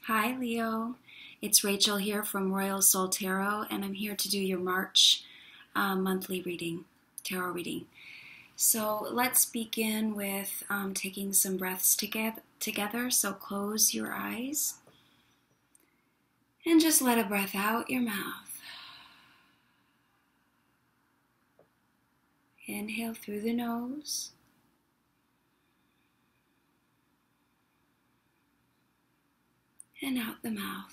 Hi, Leo. It's Rachel here from Royal Soul Tarot, and I'm here to do your March monthly reading, tarot reading. So let's begin with taking some breaths together. So close your eyes and just let a breath out your mouth. Inhale through the nose. And out the mouth.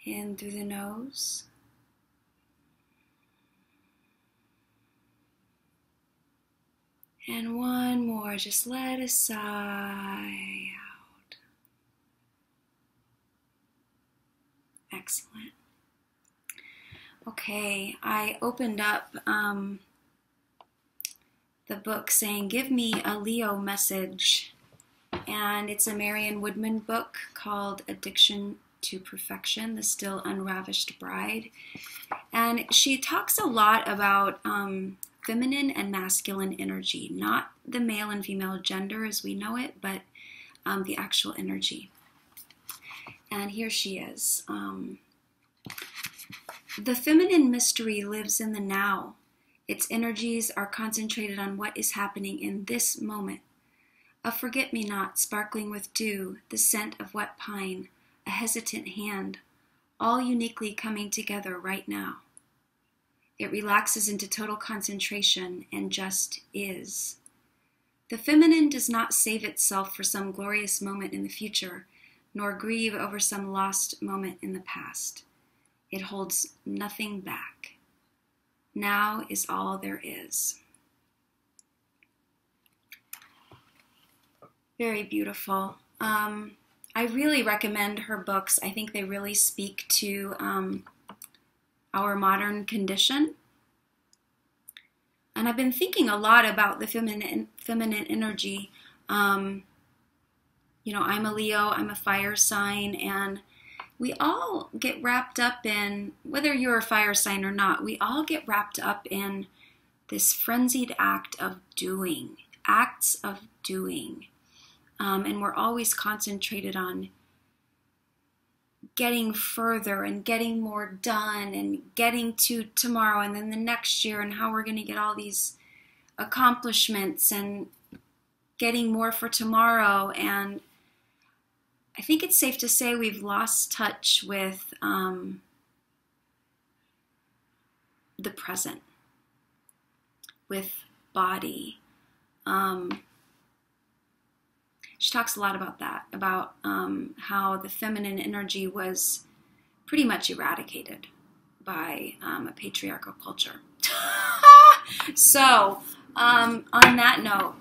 In through the nose. And one more, just let a sigh out. Excellent. Okay, I opened up the book saying, give me a Leo message. And it's a Marion Woodman book called Addiction to Perfection, The Still Unravished Bride. And she talks a lot about feminine and masculine energy, not the male and female gender as we know it, but the actual energy. And here she is. The feminine mystery lives in the now. Its energies are concentrated on what is happening in this moment. A forget-me-not sparkling with dew, the scent of wet pine, a hesitant hand, all uniquely coming together right now. It relaxes into total concentration and just is. The feminine does not save itself for some glorious moment in the future, nor grieve over some lost moment in the past. It holds nothing back. Now is all there is. Very beautiful. I really recommend her books. I think they really speak to our modern condition. And I've been thinking a lot about the feminine energy. You know, I'm a Leo, I'm a fire sign, and we all get wrapped up in, whether you're a fire sign or not, we all get wrapped up in this frenzied act of doing, acts of doing. And we're always concentrated on getting further and getting more done and getting to tomorrow and then the next year and how we're going to get all these accomplishments and getting more for tomorrow. And I think it's safe to say we've lost touch with the present, with body. She talks a lot about that, about how the feminine energy was pretty much eradicated by a patriarchal culture. So, on that note,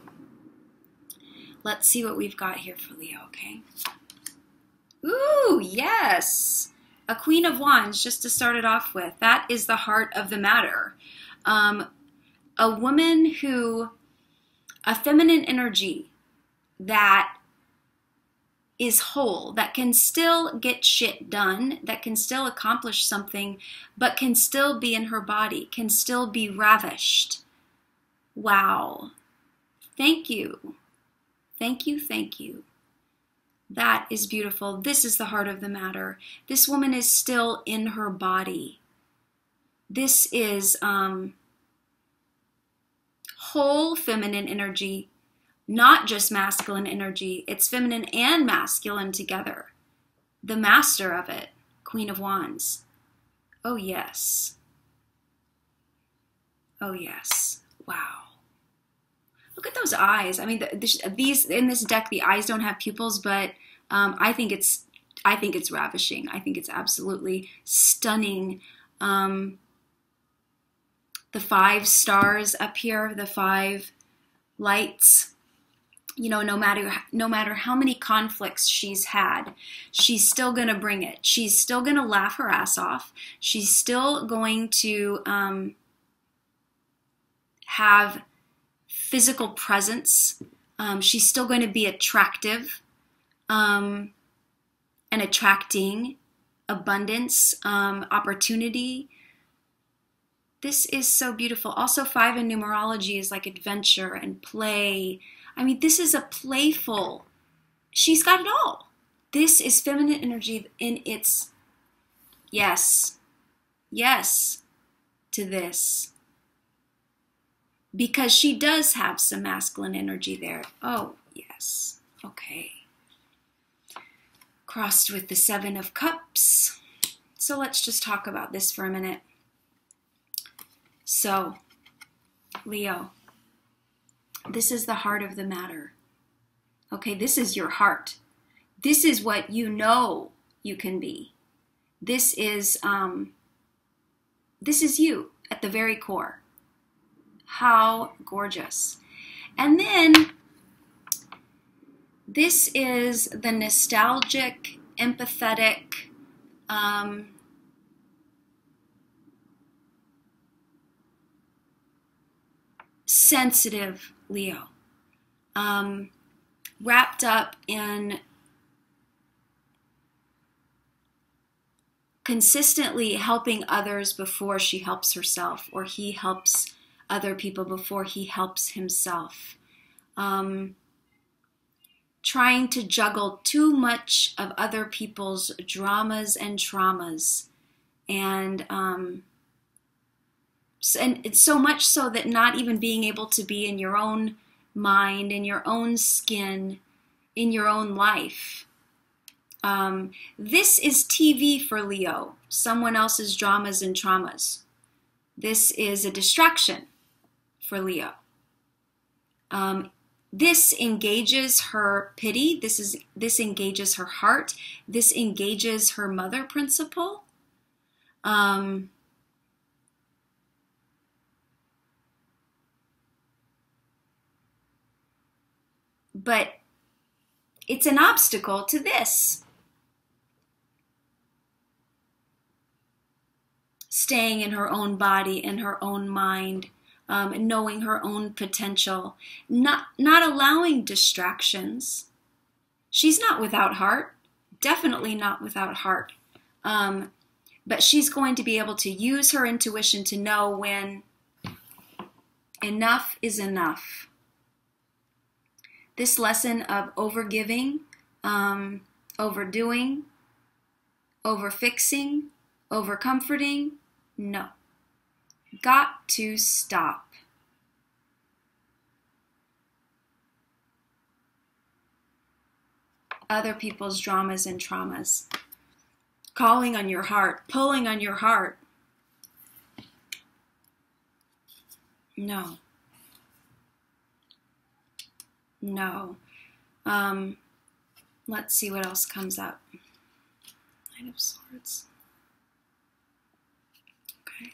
let's see what we've got here for Leo, okay? Ooh, yes! A Queen of Wands, just to start it off with. That is the heart of the matter. A woman who, a feminine energy that is whole, that can still get shit done, that can still accomplish something, but can still be in her body, can still be ravished. Wow. Thank you. Thank you, thank you. That is beautiful. This is the heart of the matter. This woman is still in her body. This is whole feminine energy. Not just masculine energy, it's feminine and masculine together. The master of it, Queen of Wands. Oh yes. Oh yes. Wow. Look at those eyes. I mean, these in this deck, the eyes don't have pupils, but I think it's ravishing. I think it's absolutely stunning. The 5 stars up here, the 5 lights. You know, no matter how many conflicts she's had, she's still going to bring it. She's still going to laugh her ass off. She's still going to have physical presence. She's still going to be attractive and attracting abundance, opportunity. This is so beautiful. Also, 5 in numerology is like adventure and play. I mean, this is a playful, she's got it all. This is feminine energy in its yes to this. Because she does have some masculine energy there. Oh, yes. Okay. Crossed with the Seven of Cups. So let's just talk about this for a minute. So, Leo, this is the heart of the matter. Okay, this is your heart. This is what you know you can be. This is you at the very core. How gorgeous. And then this is the nostalgic, empathetic, sensitive Leo, wrapped up in consistently helping others before she helps herself, or he helps other people before he helps himself. Trying to juggle too much of other people's dramas and traumas. And it's so much so that not even being able to be in your own mind, in your own skin, in your own life. This is TV for Leo, someone else's dramas and traumas. This is a distraction for Leo. This engages her pity. This engages her heart. This engages her mother principle. But it's an obstacle to this. Staying in her own body, in her own mind, knowing her own potential, not allowing distractions. She's not without heart, definitely not without heart. But she's going to be able to use her intuition to know when enough is enough. This lesson of overgiving, overdoing, overfixing, overcomforting, no. Got to stop. Other people's dramas and traumas. Calling on your heart, pulling on your heart. No. No. Let's see what else comes up. Knight of Swords. Okay.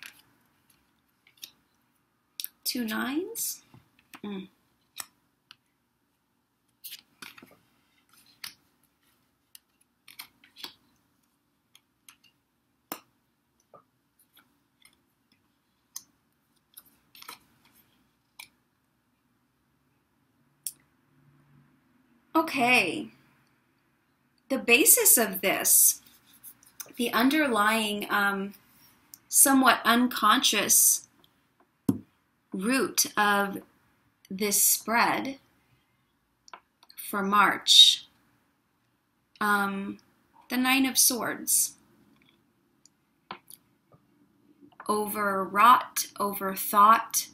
2 nines. Okay. The basis of this, the underlying somewhat unconscious root of this spread for March, the Nine of Swords. Overwrought, overthought,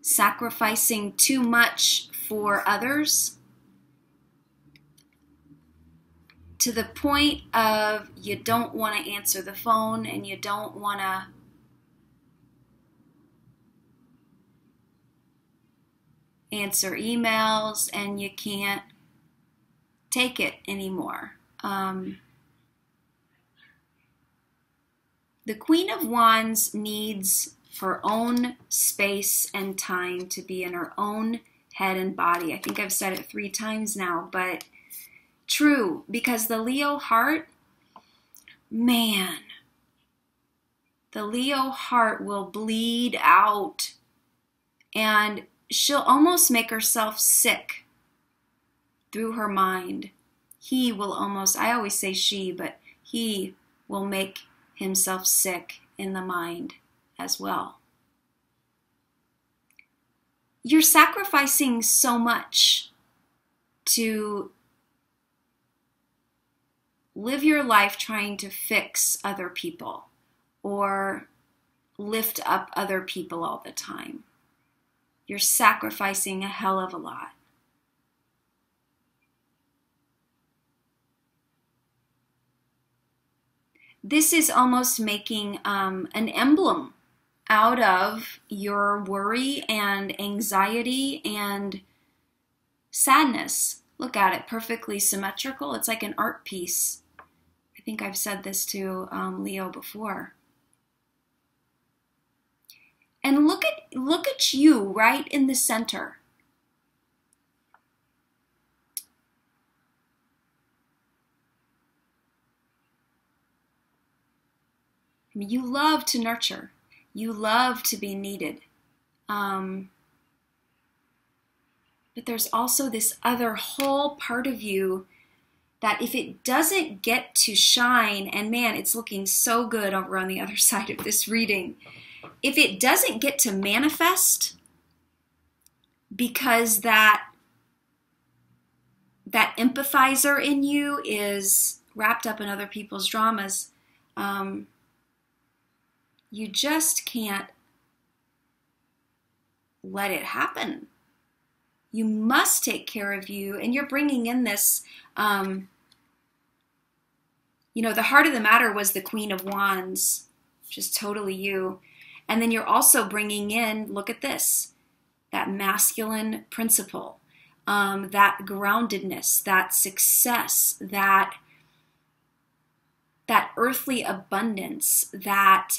sacrificing too much for others, to the point of you don't want to answer the phone and you don't want to answer emails and you can't take it anymore. The Queen of Wands needs her own space and time to be in her own head and body. I think I've said it 3 times now, but true, because the Leo heart, man, the Leo heart will bleed out and she'll almost make herself sick through her mind. He will almost, I always say she, but he will make himself sick in the mind as well. you're sacrificing so much to live your life trying to fix other people or lift up other people all the time. You're sacrificing a hell of a lot. This is almost making an emblem out of your worry and anxiety and sadness. Look at it, perfectly symmetrical. It's like an art piece. I think I've said this to Leo before. And look at you right in the center. I mean, you love to nurture. You love to be needed. But there's also this other whole part of you that if it doesn't get to shine, and man, it's looking so good over on the other side of this reading. If it doesn't get to manifest because that empathizer in you is wrapped up in other people's dramas, you just can't let it happen. You must take care of you, and you're bringing in this, the heart of the matter was the Queen of Wands, which is totally you. And then you're also bringing in, look at this, that masculine principle, that groundedness, that success, that earthly abundance, that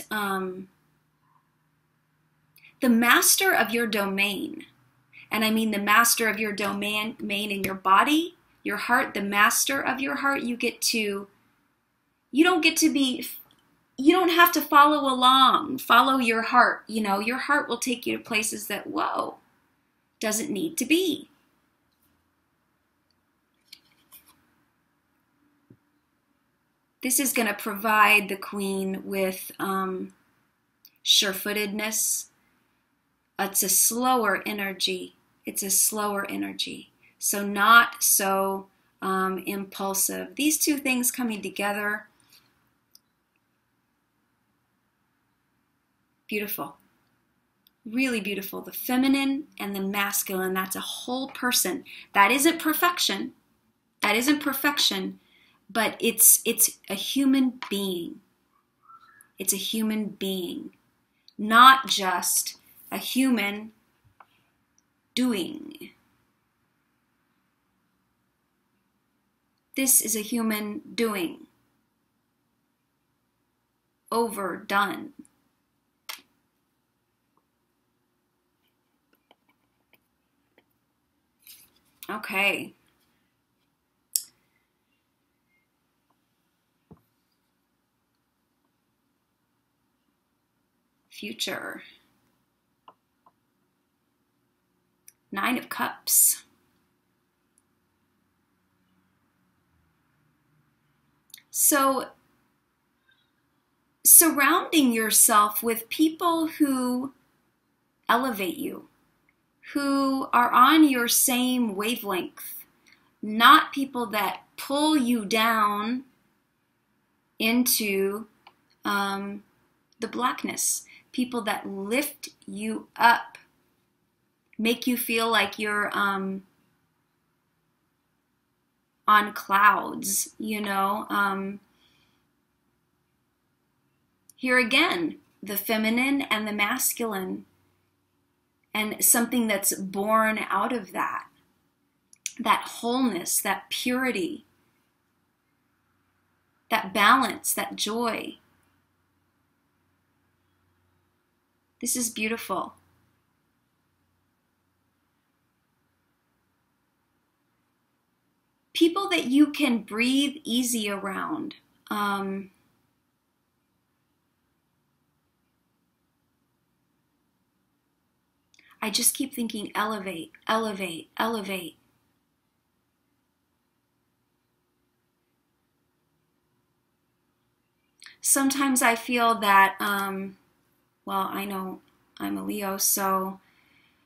the master of your domain. And I mean the master of your domain in your body, your heart, the master of your heart. You don't have to follow along, follow your heart. Your heart will take you to places that, whoa, doesn't need to be. This is going to provide the Queen with sure-footedness. It's a slower energy. So not so impulsive. These two things coming together. Beautiful. Really beautiful. The feminine and the masculine. That's a whole person. That isn't perfection. But it's a human being. It's a human being. Not just a human doing. This is a human doing. Overdone. Okay. Future. Nine of Cups. So, surrounding yourself with people who elevate you, who are on your same wavelength, not people that pull you down into the blackness, people that lift you up, make you feel like you're on clouds, Here again, the feminine and the masculine, and something that's born out of that wholeness, that purity, that balance, that joy. This is beautiful. People that you can breathe easy around. I just keep thinking elevate, elevate, elevate. Sometimes I feel that, well, I know I'm a Leo, so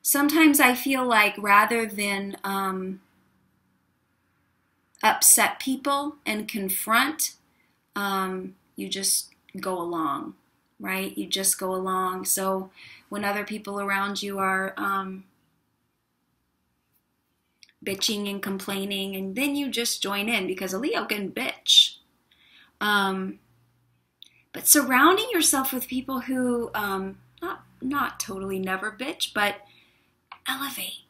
Sometimes I feel like rather than upset people and confront, you just go along, right? You just go along. So when other people around you are bitching and complaining, and then you just join in, because a Leo can bitch. But surrounding yourself with people who, not totally never bitch, but elevate.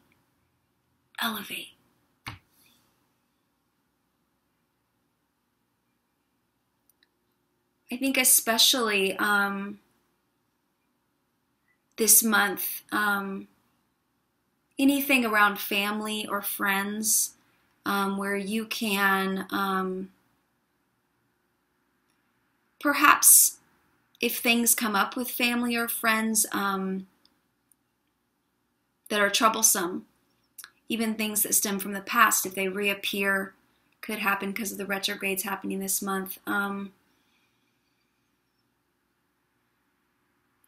I think especially this month, anything around family or friends, where you can, perhaps if things come up with family or friends that are troublesome, even things that stem from the past, if they reappear, could happen because of the retrogrades happening this month.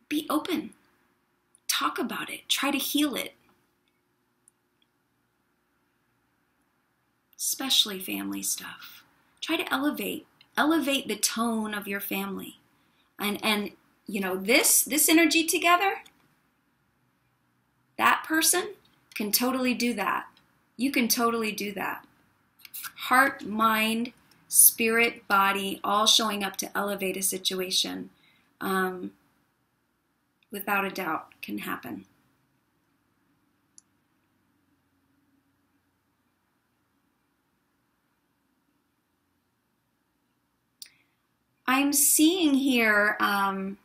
Be open. Talk about it. Try to heal it. Especially family stuff. Try to elevate the tone of your family. And you know, this energy together, that person can totally do that. You can totally do that. Heart, mind, spirit, body, all showing up to elevate a situation. Without a doubt, can happen. I'm seeing here an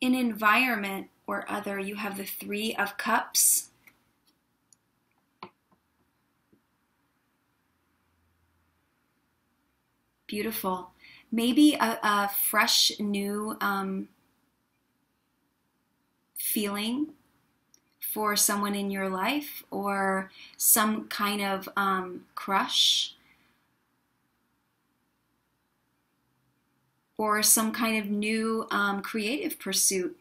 environment or other. You have the Three of Cups. Beautiful. Maybe a fresh, new feeling for someone in your life, or some kind of crush, or some kind of new creative pursuit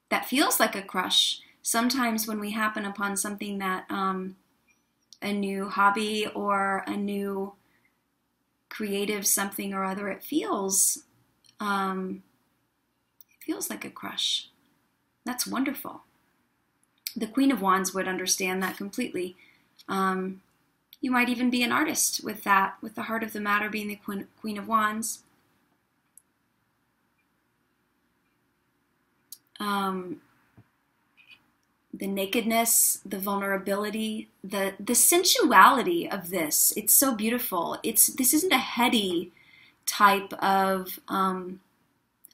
that feels like a crush. Sometimes when we happen upon something that, a new hobby or a new creative something or other, it feels like a crush. That's wonderful. The Queen of Wands would understand that completely. You might even be an artist with that, with the heart of the matter being the Queen of Wands. The nakedness, the vulnerability, the sensuality of this. It's so beautiful. This isn't a heady type of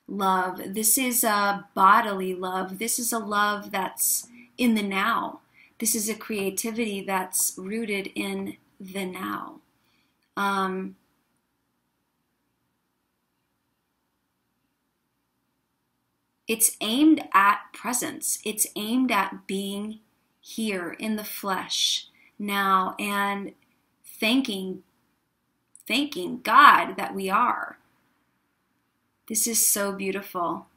love. This is a bodily love. This is a love that's in the now. This is a creativity that's rooted in the now. It's aimed at presence. It's aimed at being here in the flesh now, and thanking God that we are. This is so beautiful.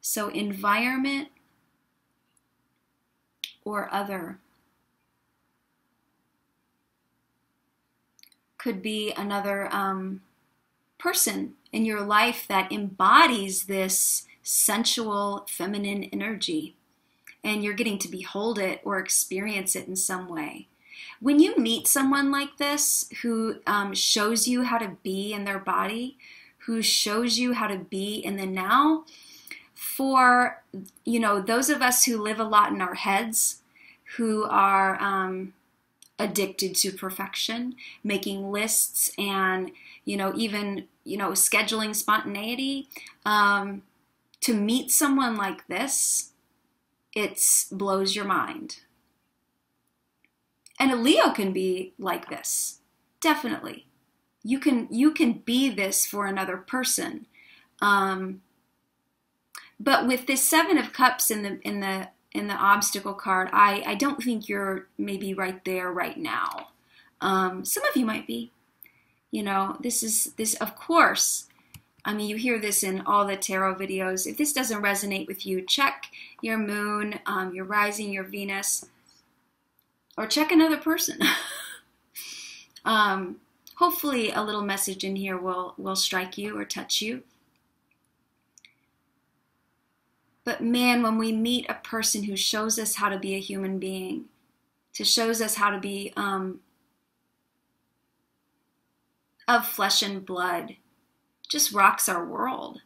So environment or other could be another person in your life that embodies this sensual feminine energy, and you're getting to behold it or experience it in some way. When you meet someone like this who shows you how to be in their body, who shows you how to be in the now, for, you know, those of us who live a lot in our heads, who are addicted to perfection, making lists, and, you know, even, you know, scheduling spontaneity, to meet someone like this, it blows your mind. And a Leo can be like this, definitely. You can be this for another person. But with this Seven of Cups in the obstacle card, I don't think you're maybe right there right now. Some of you might be. You know, this, of course, I mean, you hear this in all the tarot videos. If this doesn't resonate with you, check your moon, your rising, your Venus, or check another person. Hopefully a little message in here will strike you or touch you. But man, when we meet a person who shows us how to be a human being, shows us how to be of flesh and blood, just rocks our world.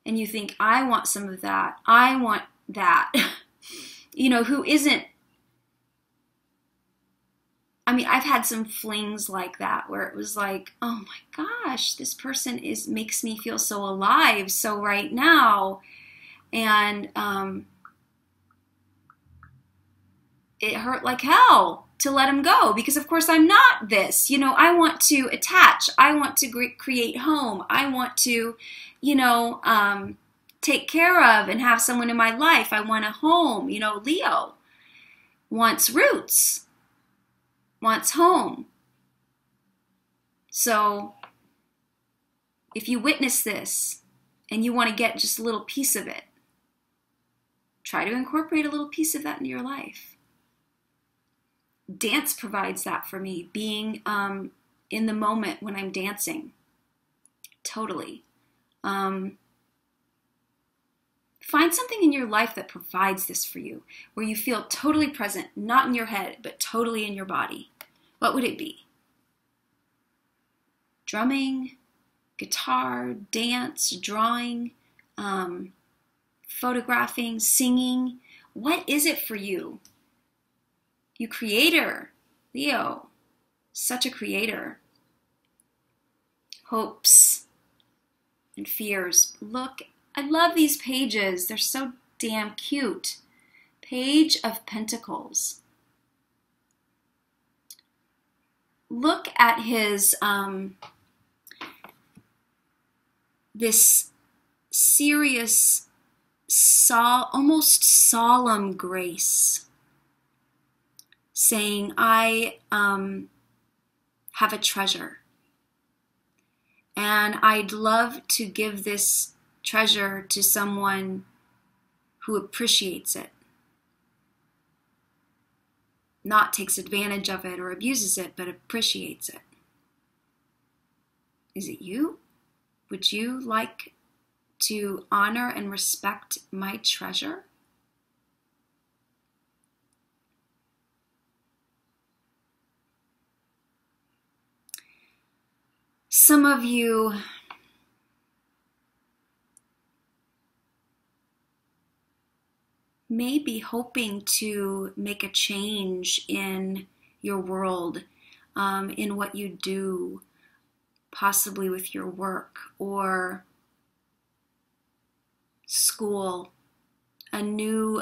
And you think, I want some of that. I want that. You know, who isn't, I mean, I've had some flings like that where it was like, oh my gosh, this person makes me feel so alive, so right now. And it hurt like hell to let him go, because of course I'm not this. You know, I want to attach. I want to create home. I want to, you know, take care of and have someone in my life. I want a home. You know, Leo wants roots, wants home. So if you witness this and you want to get just a little piece of it, try to incorporate a little piece of that into your life. Dance provides that for me, being in the moment when I'm dancing. Totally. Find something in your life that provides this for you, where you feel totally present, not in your head, but totally in your body. What would it be? Drumming, guitar, dance, drawing, photographing, singing. What is it for you? You creator, Leo, such a creator. Hopes and fears. Look, I love these pages. They're so damn cute. Page of Pentacles. Look at his, this serious, almost solemn grace, saying, I have a treasure, and I'd love to give this treasure to someone who appreciates it, not takes advantage of it or abuses it, but appreciates it. Is it you? Would you like to honor and respect my treasure? Some of you may be hoping to make a change in your world, in what you do, possibly with your work or school, a new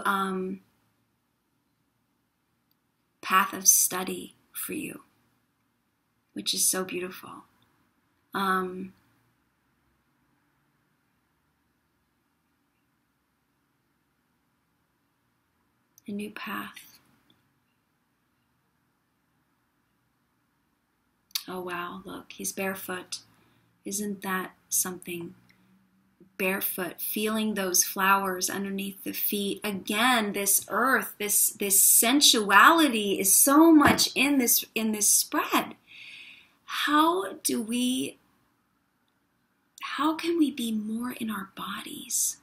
path of study for you, which is so beautiful. A new path. Oh wow, look, he's barefoot. Isn't that something? Barefoot, feeling those flowers underneath the feet. Again, this earth, this sensuality is so much in this spread. How can we be more in our bodies?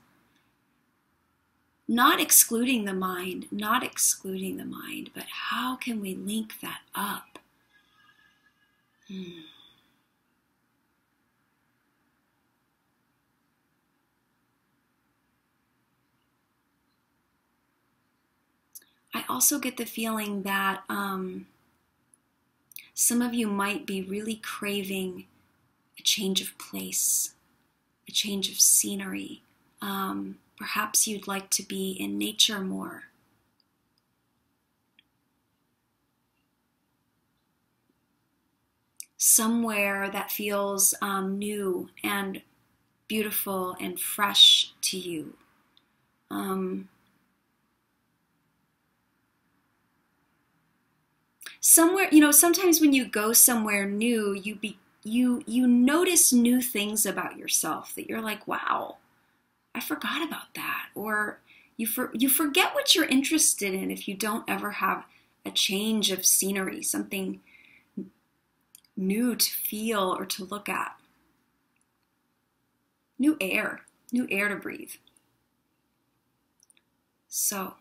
Not excluding the mind, but how can we link that up? I also get the feeling that some of you might be really craving a change of place, a change of scenery. Perhaps you'd like to be in nature more. Somewhere that feels new and beautiful and fresh to you. Somewhere, you know, sometimes when you go somewhere new, you you notice new things about yourself that you're like, wow, I forgot about that. Or you forget what you're interested in if you don't ever have a change of scenery, something new to feel or to look at. New air to breathe. So,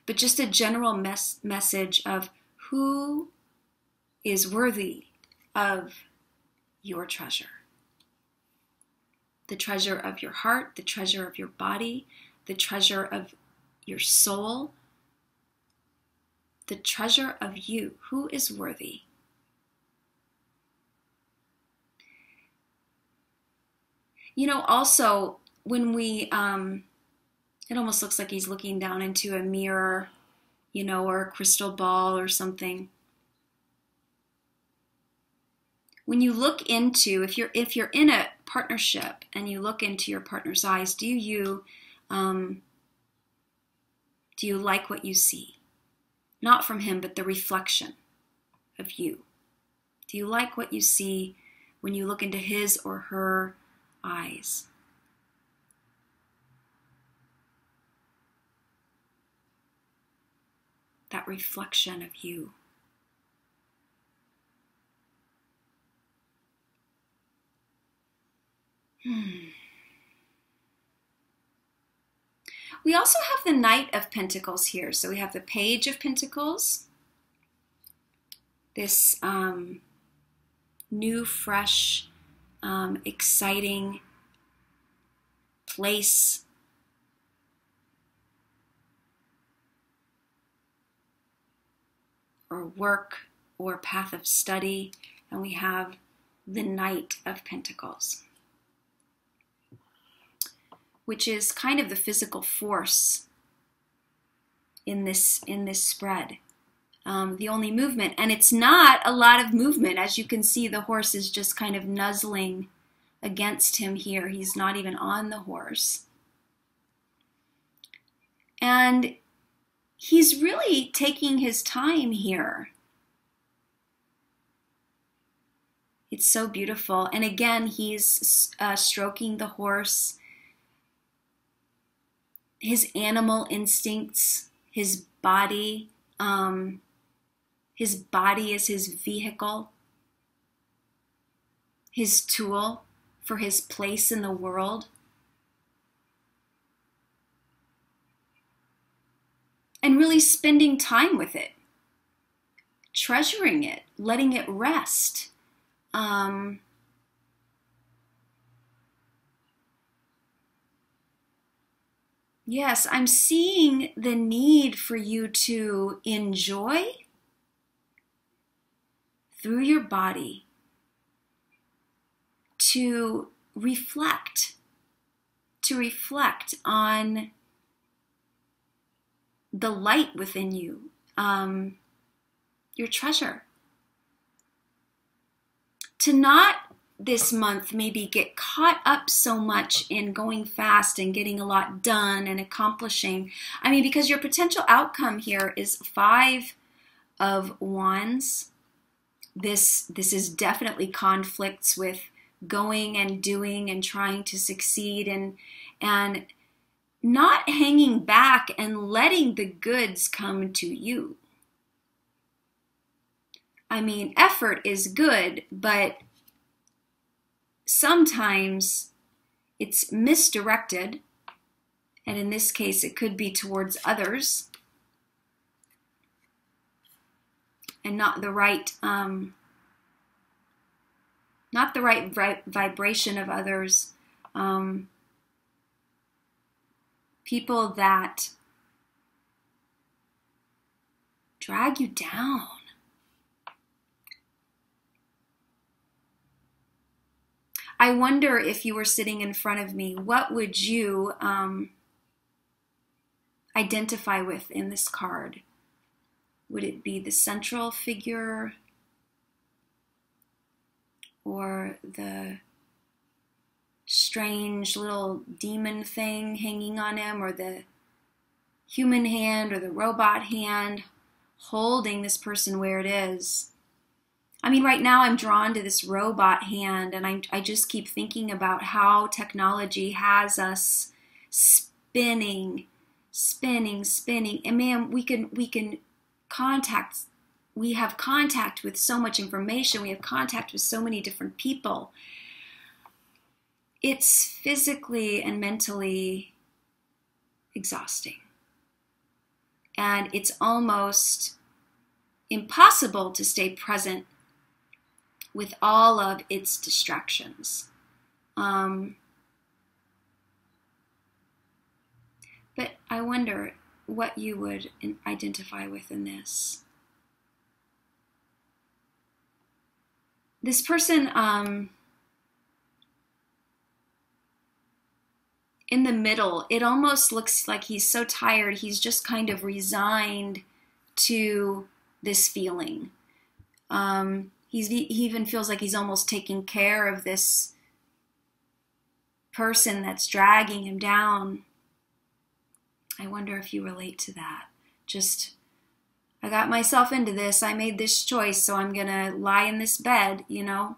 but just a general message of who is worthy of your treasure. The treasure of your heart, the treasure of your body, the treasure of your soul, the treasure of you. Who is worthy? You know, also, when we, it almost looks like he's looking down into a mirror, you know, or a crystal ball or something. When you look into, if you're in a partnership and you look into your partner's eyes, do you like what you see? Not from him, but the reflection of you. Do you like what you see when you look into his or her eyes? That reflection of you. We also have the Knight of Pentacles here. So we have the Page of Pentacles. This new, fresh, exciting place. Or work or path of study. And we have the Knight of Pentacles, which is kind of the physical force in this spread. The only movement, and it's not a lot of movement. As you can see, the horse is just kind of nuzzling against him here. He's not even on the horse. And he's really taking his time here. It's so beautiful. And again, he's stroking the horse. His animal instincts, his body is his vehicle, his tool for his place in the world. And really spending time with it, treasuring it, letting it rest. Yes, I'm seeing the need for you to enjoy through your body, to reflect on the light within you, your treasure. To not this month maybe get caught up so much in going fast and getting a lot done and accomplishing. I mean, because your potential outcome here is 5 of Wands. This is definitely conflicts with going and doing and trying to succeed and not hanging back and letting the goods come to you. I mean, effort is good, but sometimes it's misdirected, and in this case it could be towards others and not the right vibration of others. People that drag you down. I wonder if you were sitting in front of me, what would you identify with in this card? Would it be the central figure or the strange little demon thing hanging on him, or the human hand or the robot hand holding this person where it is? I mean, right now I'm drawn to this robot hand, and I just keep thinking about how technology has us spinning, spinning, spinning. And man, we can contact, we have contact with so much information. We have contact with so many different people. It's physically and mentally exhausting. And it's almost impossible to stay present with all of its distractions. But I wonder what you would identify with in this. This person in the middle, it almost looks like he's so tired, he's just kind of resigned to this feeling. He even feels like he's almost taking care of this person that's dragging him down. I wonder if you relate to that. Just, I got myself into this, I made this choice, so I'm gonna lie in this bed, you know?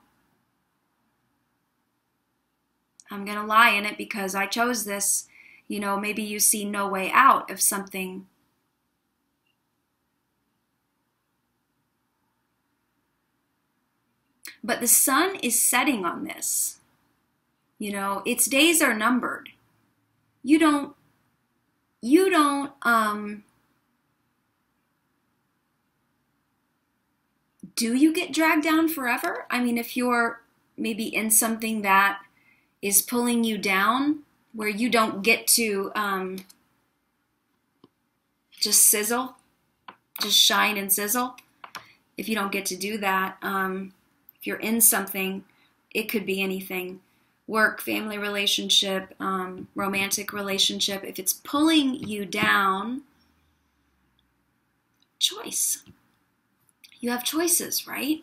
I'm gonna lie in it because I chose this. You know, maybe you see no way out of something. But the sun is setting on this. You know, its days are numbered. You don't do you get dragged down forever? I mean, if you're maybe in something that is pulling you down, where you don't get to just sizzle, just shine and sizzle, if you don't get to do that, if you're in something, it could be anything. Work, family relationship, romantic relationship. If it's pulling you down, choice. You have choices, right?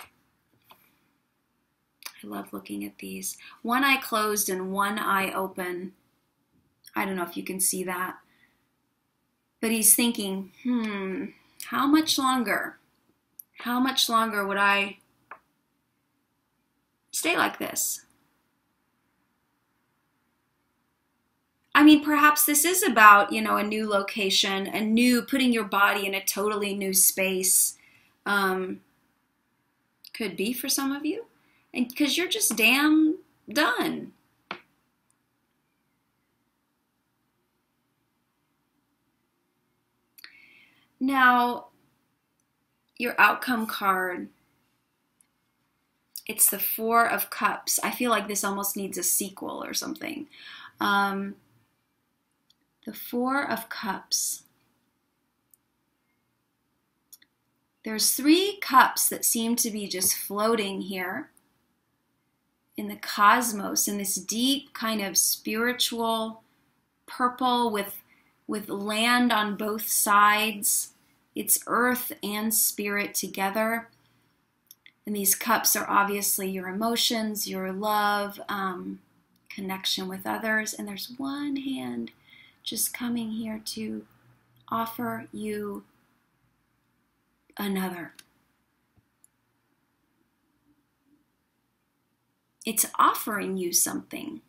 I love looking at these. One eye closed and one eye open. I don't know if you can see that. But he's thinking, how much longer? How much longer would I stay like this? I mean, perhaps this is about, you know, a new location, putting your body in a totally new space. Could be for some of you. And because you're just damn done. Now, your outcome card, it's the Four of Cups. I feel like this almost needs a sequel or something. The Four of Cups. There's 3 cups that seem to be just floating here in the cosmos, in this deep kind of spiritual purple with land on both sides. It's earth and spirit together. And these cups are obviously your emotions, your love, connection with others. And there's one hand just coming here to offer you another. It's offering you something.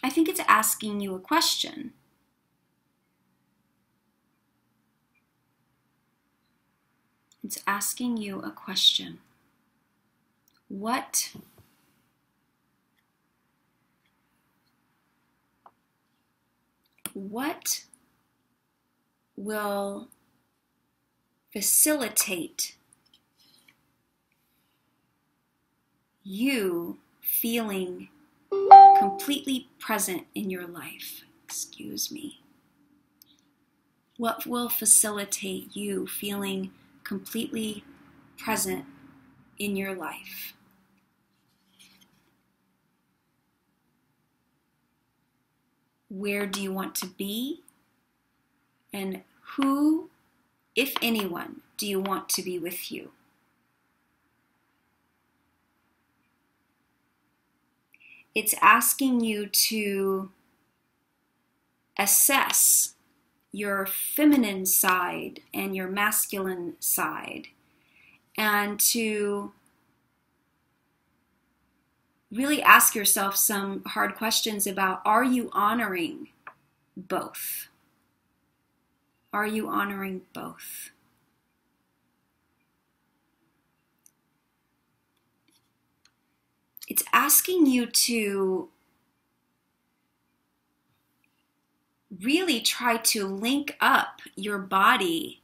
I think it's asking you a question. It's asking you a question. What will facilitate you feeling completely present in your life? Excuse me. What will facilitate you feeling completely present in your life? Where do you want to be? And who, if anyone, do you want to be with you? It's asking you to assess your feminine side and your masculine side, and to really ask yourself some hard questions about, are you honoring both? Are you honoring both? It's asking you to really try to link up your body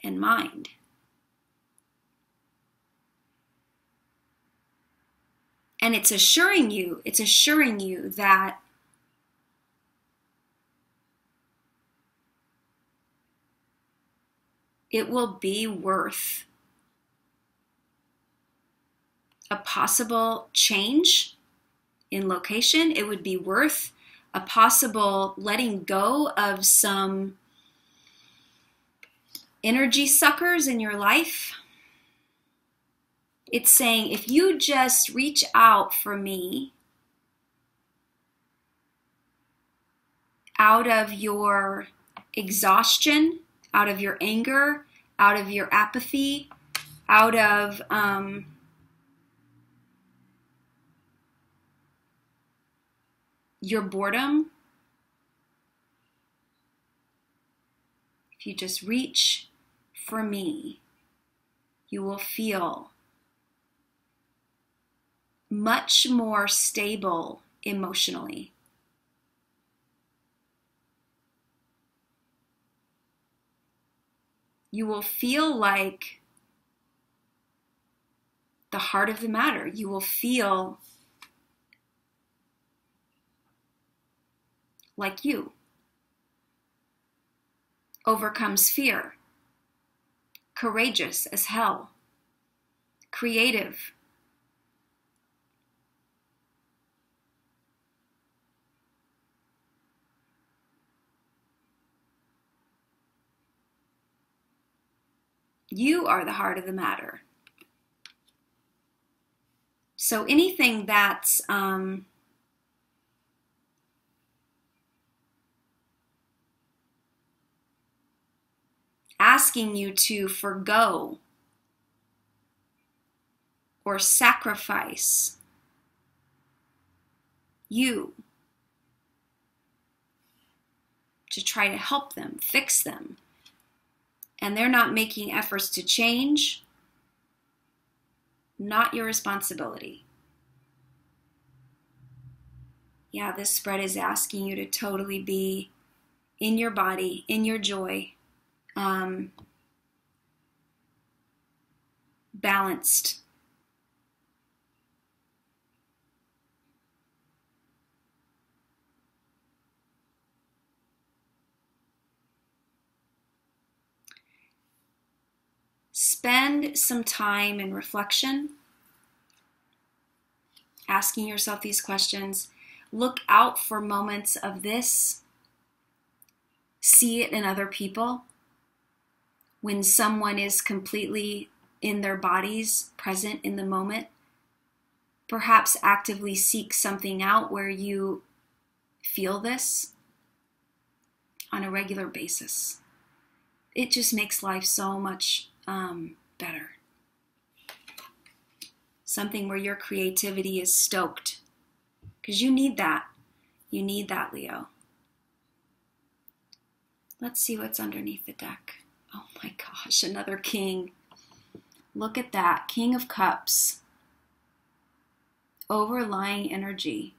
and mind. And it's assuring you that it will be worth a possible change in location. It would be worth a possible letting go of some energy suckers in your life. It's saying, if you just reach out for me out of your exhaustion, out of your anger, out of your apathy, out of your boredom, if you just reach for me, you will feel much more stable emotionally. You will feel like the heart of the matter. You will feel like you. Overcomes fear. Courageous as hell. Creative. You are the heart of the matter. So anything that's asking you to forgo or sacrifice you to try to help them, fix them, and they're not making efforts to change, not your responsibility. Yeah, this spread is asking you to totally be in your body, in your joy, balanced. Spend some time in reflection, asking yourself these questions. Look out for moments of this. See it in other people. When someone is completely in their bodies, present in the moment, perhaps actively seek something out where you feel this on a regular basis. It just makes life so much better. Something where your creativity is stoked, because you need that. You need that, Leo. Let's see what's underneath the deck. Oh my gosh, another king. Look at that. King of Cups. Overlying energy.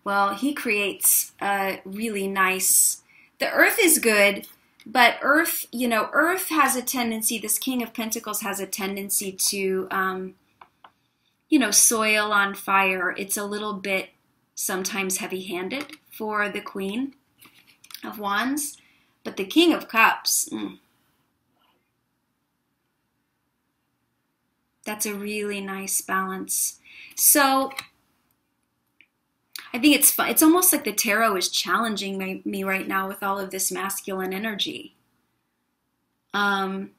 Well, he creates a really nice... The earth is good, but earth, earth has a tendency, this King of Pentacles has a tendency to, soil on fire. It's a little bit sometimes heavy-handed for the Queen of Wands. But the King of Cups, that's a really nice balance. So I think it's fun. It's almost like the tarot is challenging me right now with all of this masculine energy. So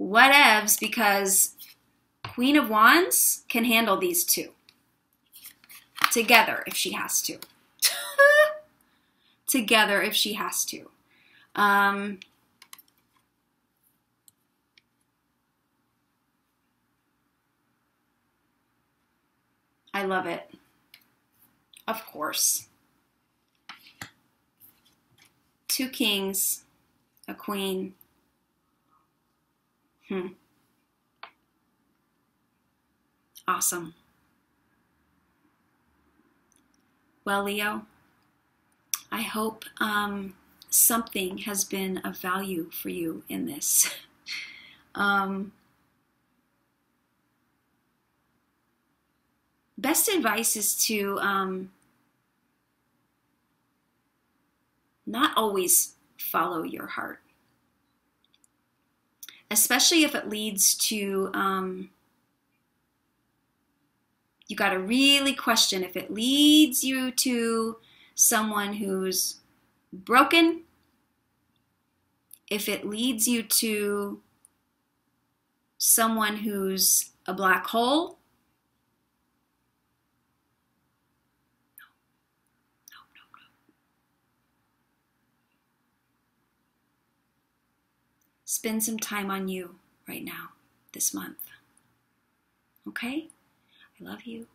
whatevs, because Queen of Wands can handle these two. together if she has to. Together if she has to. I love it. Of course. 2 kings, a queen. Awesome. Well, Leo, I hope something has been of value for you in this. Best advice is to not always follow your heart, especially if it leads to, you got to really question if it leads you to someone who's broken, if it leads you to someone who's a black hole. No. Spend some time on you right now, this month. Okay? I love you.